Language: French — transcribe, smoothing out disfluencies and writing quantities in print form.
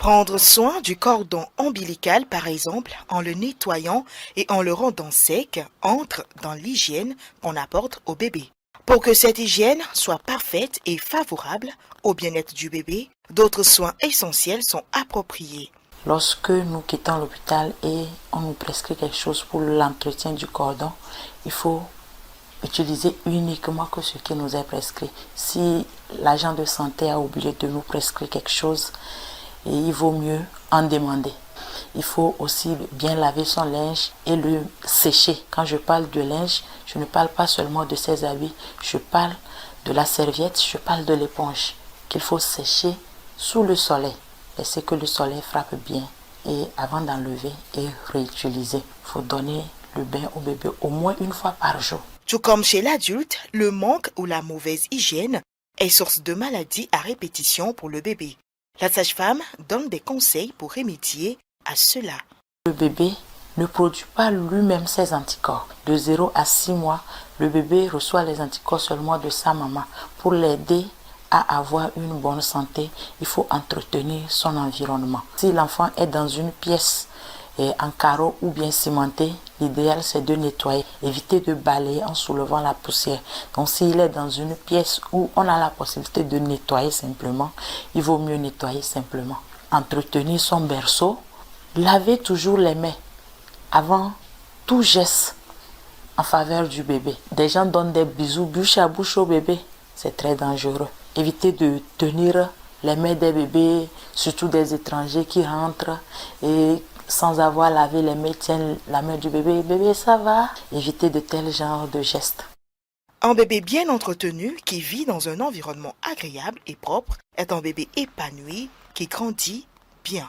Prendre soin du cordon ombilical, par exemple, en le nettoyant et en le rendant sec, entre dans l'hygiène qu'on apporte au bébé. Pour que cette hygiène soit parfaite et favorable au bien-être du bébé, d'autres soins essentiels sont appropriés. Lorsque nous quittons l'hôpital et on nous prescrit quelque chose pour l'entretien du cordon, il faut utiliser uniquement que ce qui nous est prescrit. Si l'agent de santé a oublié de nous prescrire quelque chose, il vaut mieux en demander. Il faut aussi bien laver son linge et le sécher. Quand je parle de linge, je ne parle pas seulement de ses habits, je parle de la serviette, je parle de l'éponge qu'il faut sécher sous le soleil. Laisser que le soleil frappe bien et avant d'enlever et réutiliser. Il faut donner le bain au bébé au moins une fois par jour. Tout comme chez l'adulte, le manque ou la mauvaise hygiène est source de maladies à répétition pour le bébé. La sage-femme donne des conseils pour remédier à cela. Le bébé ne produit pas lui-même ses anticorps. De 0 à 6 mois, le bébé reçoit les anticorps seulement de sa maman. Pour l'aider à avoir une bonne santé, il faut entretenir son environnement. Si l'enfant est dans une pièce en carreau ou bien cimenté, l'idéal c'est de nettoyer, éviter de balayer en soulevant la poussière. Donc s'il est dans une pièce où on a la possibilité de nettoyer simplement, il vaut mieux nettoyer simplement. Entretenir son berceau, laver toujours les mains avant tout geste en faveur du bébé. Des gens donnent des bisous bouche à bouche au bébé, c'est très dangereux. Éviter de tenir les mains des bébés, surtout des étrangers qui rentrent et sans avoir lavé les mains, tiennent la main du bébé. Bébé, ça va? Éviter de tels genres de gestes. Un bébé bien entretenu qui vit dans un environnement agréable et propre est un bébé épanoui qui grandit bien.